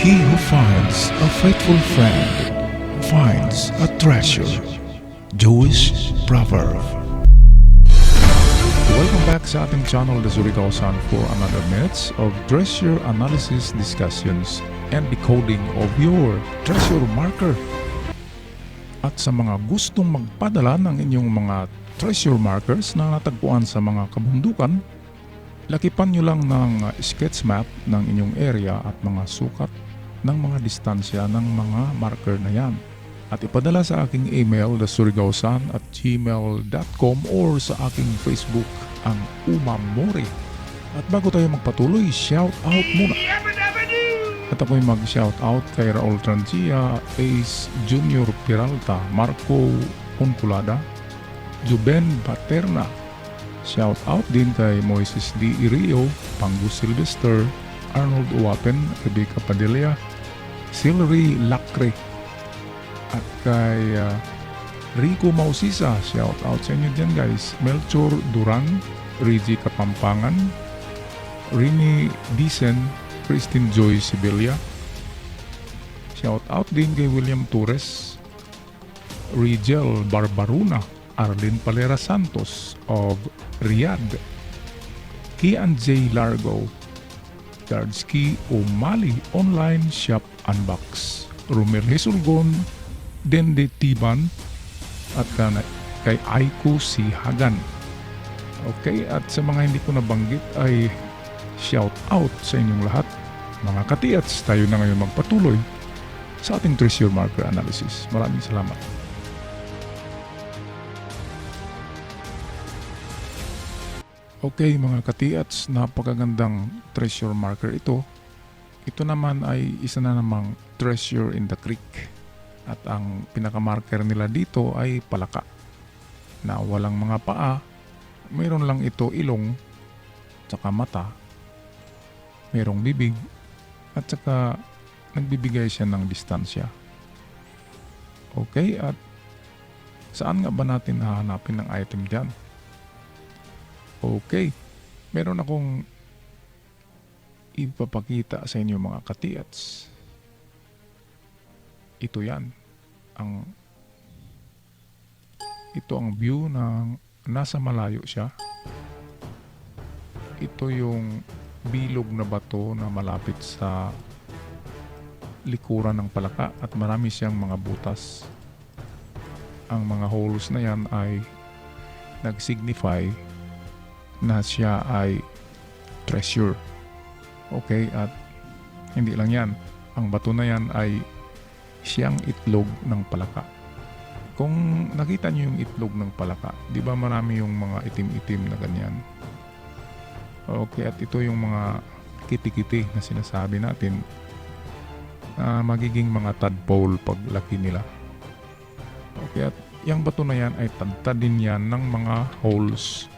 He who finds a faithful friend finds a treasure. Jewish proverb. Welcome back sa ating channel, The Surigao-san, for another minutes of treasure analysis, discussions, and decoding of your treasure marker. At sa mga gustong magpadala ng inyong mga treasure markers na natagpuan sa mga kabundukan, lakipan nyo lang ng sketch map ng inyong area at mga sukat ng mga distansya ng mga marker na yan. At ipadala sa aking email, thesurigao-san@gmail.com, or sa aking Facebook, ang Umamori. At bago tayo magpatuloy, shout out muna. At ako'y mag-shout out kay Raul Trangia, Ace Junior Peralta, Marco Unculada, Juben Paterna. Shout out din kay Moises D. Irio, Pangu Sylvester, Arnold Uwapen, Rebecca Padilla, Silry Lacre, at kay Rico Mausisa. Shout out sa inyo dyan, guys. Melchor Duran, Reggie Kapampangan, Rini Dicen, Christine Joy Sibelia. Shout out din kay William Torres, Rigel Barbaruna, Arlene Palera Santos of Riyadh, Kian J. Largo, Gardski O'Malley Online Shop Unbox, Romel Hisulgon, Dende Tiban, at kay Aiko C. Hagan. Okay, at sa mga hindi ko nabanggit ay shout out sa inyong lahat. Mga katiats, tayo na ngayon magpatuloy sa ating treasure marker analysis. Maraming salamat. Okay mga katiats, napakagandang treasure marker ito. Ito naman ay isa na namang treasure in the creek. At ang pinakamarker nila dito ay palaka na walang mga paa. Mayroon lang ito ilong, tsaka mata, mayroong bibig, at saka nagbibigay siya ng distansya. Okay, at saan nga ba natin hahanapin ng item dyan? Okay, meron akong ipapakita sa inyo mga katiats. Ito yan. Ito ang view ng nasa malayo siya. Ito yung bilog na bato na malapit sa likuran ng palaka at marami siyang mga butas. Ang mga holes na yan ay nag-signify na siya ay treasure. Okay, at hindi lang yan. Ang bato na yan ay siyang itlog ng palaka. Kung nakita niyo yung itlog ng palaka, di ba marami yung mga itim-itim na ganyan? Okay, at ito yung mga kiti-kiti na sinasabi natin na magiging mga tadpole pag laki nila. Okay, at yung bato na yan ay tadtadin yan ng mga holes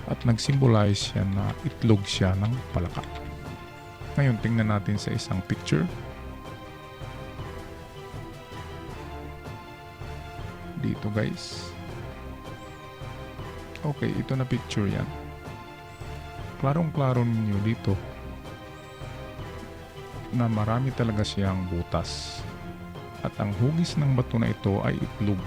at nag-symbolize yan na itlog siya ng palaka. Ngayon, tingnan natin sa isang picture. Dito guys. Okay, ito na picture yan. Klarong-klaro ninyo dito na marami talaga siyang butas. At ang hugis ng bato na ito ay itlog.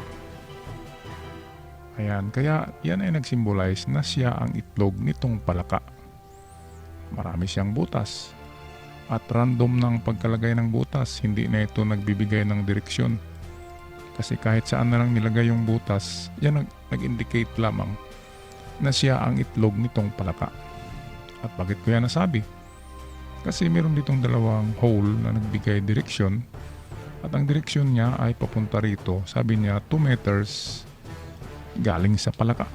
Ayan, kaya yan ay nag-symbolize na siya ang itlog nitong palaka. Marami siyang butas. At random ng pagkalagay ng butas, hindi na ito nagbibigay ng direksyon. Kasi kahit saan na lang nilagay yung butas, yan nag-indicate lamang na siya ang itlog nitong palaka. At bakit ko yan nasabi? Kasi meron ditong dalawang hole na nagbigay direksyon. At ang direksyon niya ay papunta rito. Sabi niya 2 meters galing sa palaka.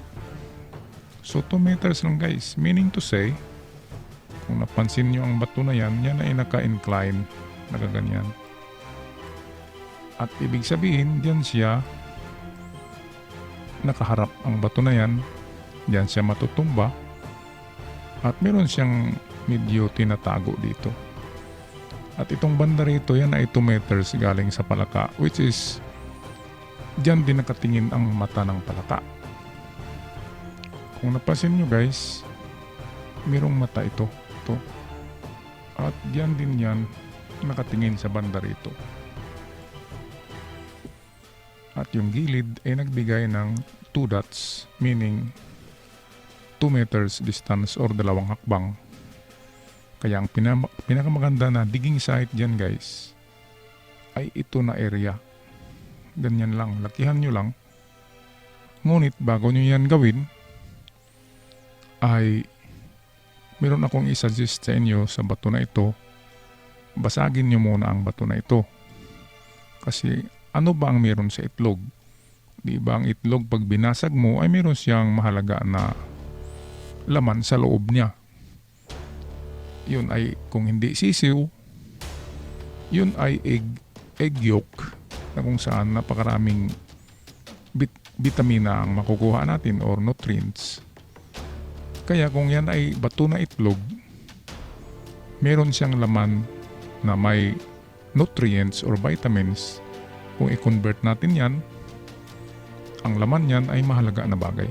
So 2 meters lang guys. Meaning to say, kung napansin nyo ang bato na yan, yan ay naka-incline, nakaganyan. At ibig sabihin, diyan siya nakaharap ang bato na yan, diyan siya matutumba, at meron siyang medyo tinatago dito. At itong banda rito, yan ay 2 meters galing sa palaka, which is diyan din nakatingin ang mata ng palaka. Kung napansin nyo guys, mayroong mata ito. At diyan din yan nakatingin sa banda rito. At yung gilid ay nagbigay ng 2 dots, meaning 2 meters distance or 2 hakbang. Kaya ang pinakamaganda na digging site dyan guys ay ito na area. Ganyan lang, lakihan nyo lang. Ngunit bago nyo yan gawin ay meron akong isuggest sa inyo sa bato na ito. Basagin nyo muna ang bato na ito. Kasi ano ba ang meron sa itlog? Di ba ang itlog pag binasag mo ay meron siyang mahalaga na laman sa loob niya. Yun ay kung hindi sisiw, yun ay egg yolk na kung saan napakaraming vitamina ang makukuha natin or nutrients. Kaya kung yan ay bato na itlog, meron siyang laman na may nutrients or vitamins. Kung i-convert natin yan, ang laman yan ay mahalaga na bagay.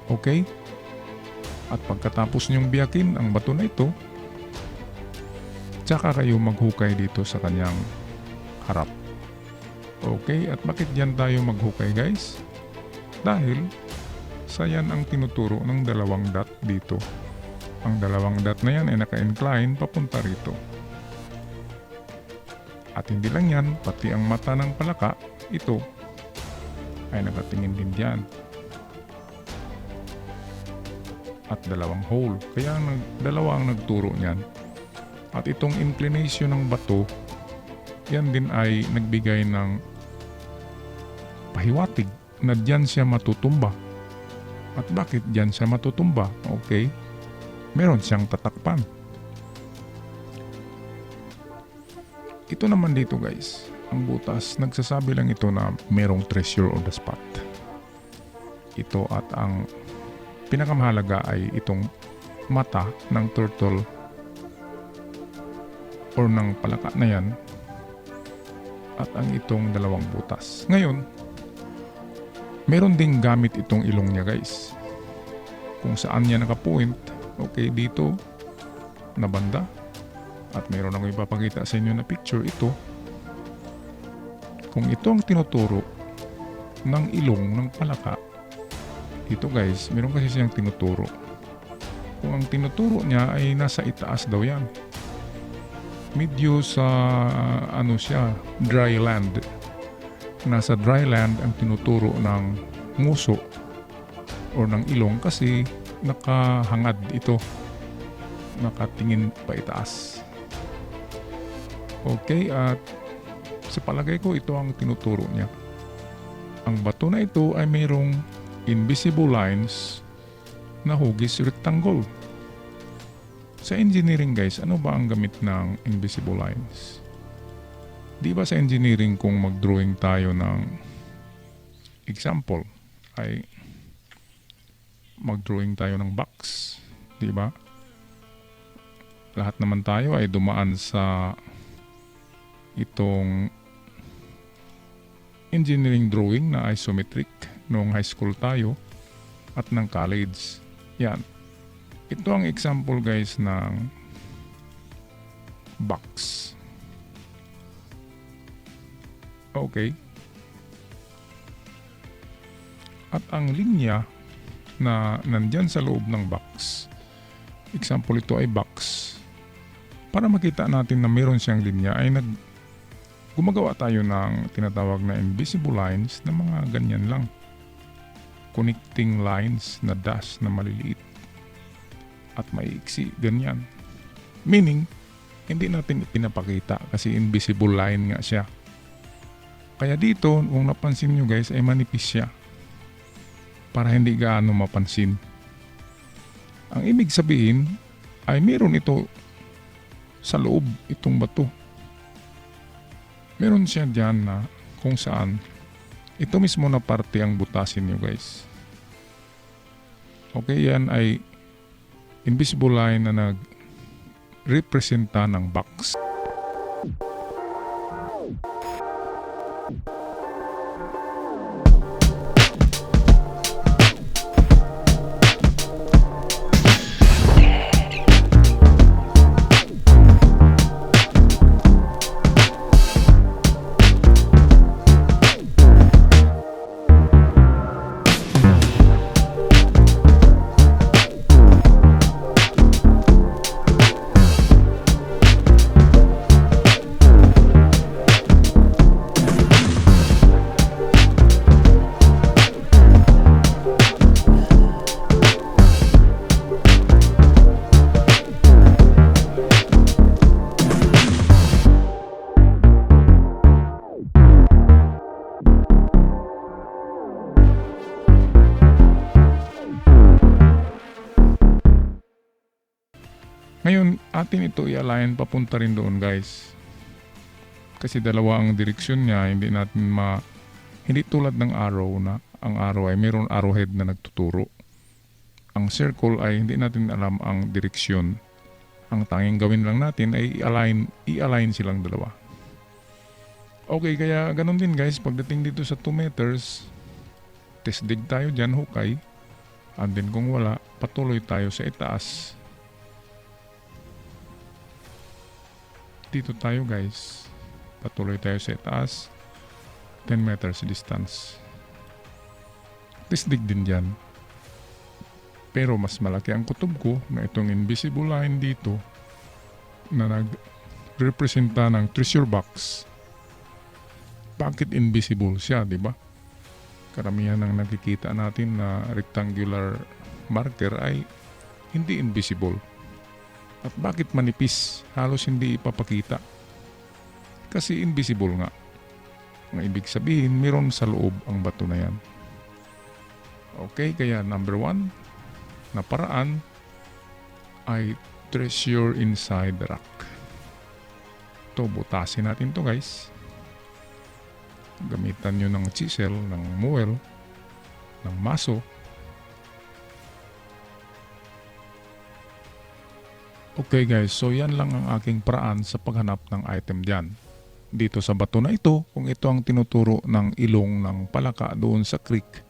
Okay? At pagkatapos niyong biyakin ang bato na ito, tsaka kayo maghukay dito sa kanyang harap. Okay? At bakit yan tayo maghukay guys? Dahil sa yan ang tinuturo ng 2 dot dito. Ang 2 dot na yan ay naka-incline papunta rito. At hindi lang yan, pati ang mata ng palaka, ito ay nakatingin din dyan. At 2 hole, kaya 2 ang nagturo niyan. At itong inclination ng bato, yan din ay nagbigay ng pahiwatig na dyan siya matutumba. At bakit dyan siya matutumba? Okay, meron siyang tatakpan. Ito naman dito guys, ang butas, nagsasabi lang ito na merong treasure on the spot. Ito at ang pinakamahalaga ay itong mata ng turtle or ng palaka na yan at ang itong 2 butas. Ngayon, meron ding gamit itong ilong niya guys. Kung saan niya nakapoint, okay, dito na banda. At meron akong ipapakita sa inyo na picture ito. Kung ito ang tinuturo ng ilong ng palaka, ito guys, meron kasi siyang tinuturo. Kung ang tinuturo niya ay nasa itaas daw yan. Medyo sa ano siya, dry land. Nasa dry land ang tinuturo ng nguso or ng ilong kasi nakahangad ito. Nakatingin pa itaas. Okay, at sa palagay ko ito ang tinuturo niya. Ang bato na ito ay mayroong invisible lines na hugis rectangle. Sa engineering guys, ano ba ang gamit ng invisible lines? Di ba sa engineering kung mag-drawing tayo ng example ay mag-drawing tayo ng box, di ba? Lahat naman tayo ay dumaan sa itong engineering drawing na isometric noong high school tayo at ng college. Yan. Ito ang example guys ng box. Okay. At ang linya na nandyan sa loob ng box, example ito ay box. Para makita natin na meron siyang linya ay gumagawa tayo ng tinatawag na invisible lines na mga ganyan lang. Connecting lines na dash na maliliit at maiiksi, ganyan. Meaning, hindi natin pinapakita kasi invisible line nga siya. Kaya dito, kung napansin nyo guys, ay manipis siya para hindi gaano mapansin. Ang ibig sabihin ay meron ito sa loob, itong bato. Meron siya dyan na kung saan ito mismo na parte ang butasin nyo guys. Okay, yan ay invisible line na nag-representa ng box. natin ito i-align papunta rin doon guys. Kasi dalawa ang direksyon niya, hindi tulad ng arrow na ang arrow ay mayroon arrowhead na nagtuturo. Ang circle ay hindi natin alam ang direksyon. Ang tanging gawin lang natin ay i-align silang dalawa. Okay, kaya ganun din guys, pagdating dito sa 2 meters, test dig tayo dyan, hukay. And then kung wala, patuloy tayo sa itaas. Dito tayo guys. Patuloy tayo sa itaas. 10 meters distance. Test dig din dyan. Pero mas malaki ang kutob ko na itong invisible line dito na nag-representa ng treasure box. Bakit invisible siya, di ba? Karamihan ng nakikita natin na rectangular marker ay hindi invisible. At bakit manipis? Halos hindi ipapakita. Kasi invisible nga. Ang ibig sabihin, meron sa loob ang bato na yan. Okay, kaya number 1 na paraan ay treasure inside the rock. Ito, butasin natin to guys. Gamitan nyo ng chisel, ng muel, ng maso. Okay guys, so yan lang ang aking paraan sa paghanap ng item dyan. Dito sa bato na ito, kung ito ang tinuturo ng ilong ng palaka doon sa creek,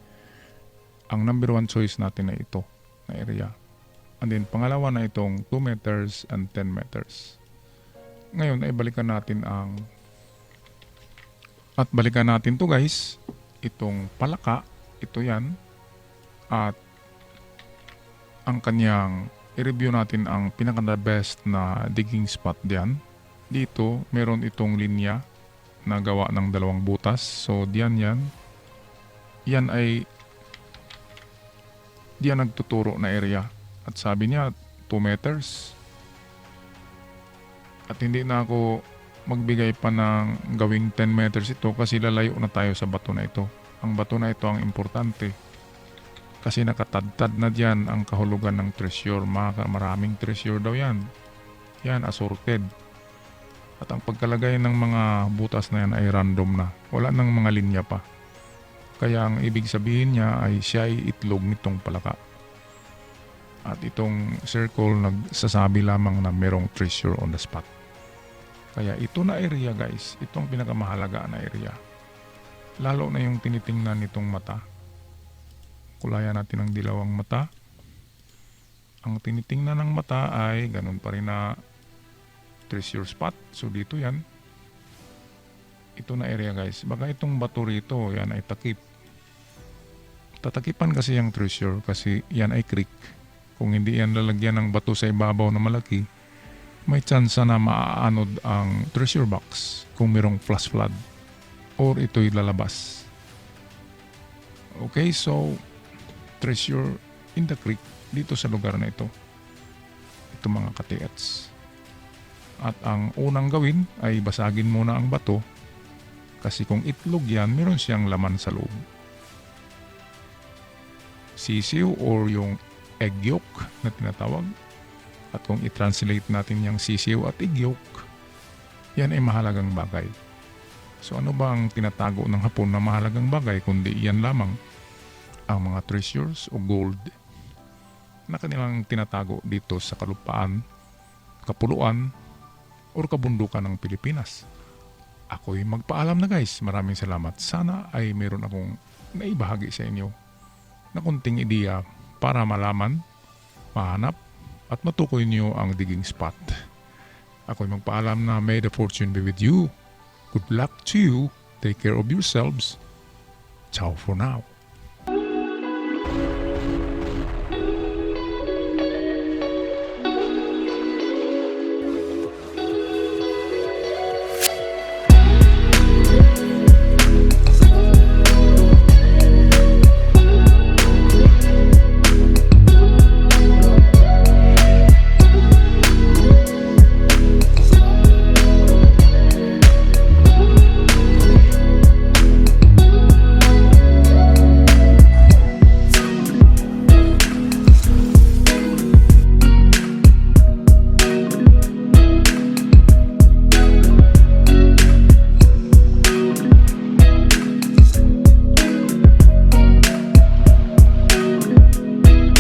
ang number 1 choice natin ay ito na area. And then pangalawa na itong 2 meters and 10 meters. Ngayon ay balikan natin to guys, itong palaka, ito yan, at ang kanyang i-review natin ang pinaka best na digging spot diyan. Dito meron itong linya na gawa ng 2 butas, so diyan yan ay diyan nagtuturo na area, at sabi niya 2 meters. At hindi na ako magbigay pa ng gawing 10 meters ito kasi lalayo na tayo sa bato na ito. Ang bato na ito ang importante kasi nakatadtad na diyan ang kahulugan ng treasure. Maraming treasure daw yan. Yan, assorted. At ang pagkalagay ng mga butas na yan ay random na. Wala nang mga linya pa. Kaya ang ibig sabihin niya ay siya ay itlog nitong palaka. At itong circle nagsasabi lamang na merong treasure on the spot. Kaya ito na area guys, itong pinakamahalaga na area. Lalo na yung tinitingnan nitong mata. Kulayan natin ang dilawang mata. Ang tinitingnan ng mata ay ganun pa rin na treasure spot. So dito yan. Ito na area guys. Baka itong bato rito, yan ay takip. Tatakipan kasi yung treasure kasi yan ay creek. Kung hindi yan lalagyan ng bato sa ibabaw na malaki, may chance na maaanod ang treasure box kung mayroong flash flood or ito'y lalabas. Okay, so treasure in the creek dito sa lugar na ito. Ito mga katiats. At ang unang gawin ay basagin muna ang bato kasi kung itlog yan, meron siyang laman sa loob. Sisiw or yung egg yolk na tinatawag. At kung i-translate natin yung sisiw at egg yolk, yan ay mahalagang bagay. So ano ba ang tinatago ng Hapon na mahalagang bagay kundi yan lamang ang mga treasures o gold na kanilang tinatago dito sa kalupaan, kapuluan, o kabundukan ng Pilipinas. Ako'y magpaalam na guys. Maraming salamat. Sana ay meron akong naibahagi sa inyo na kunting ideya para malaman, mahanap, at matukoy niyo ang digging spot. Ako'y magpaalam na may the fortune be with you. Good luck to you. Take care of yourselves. Ciao for now.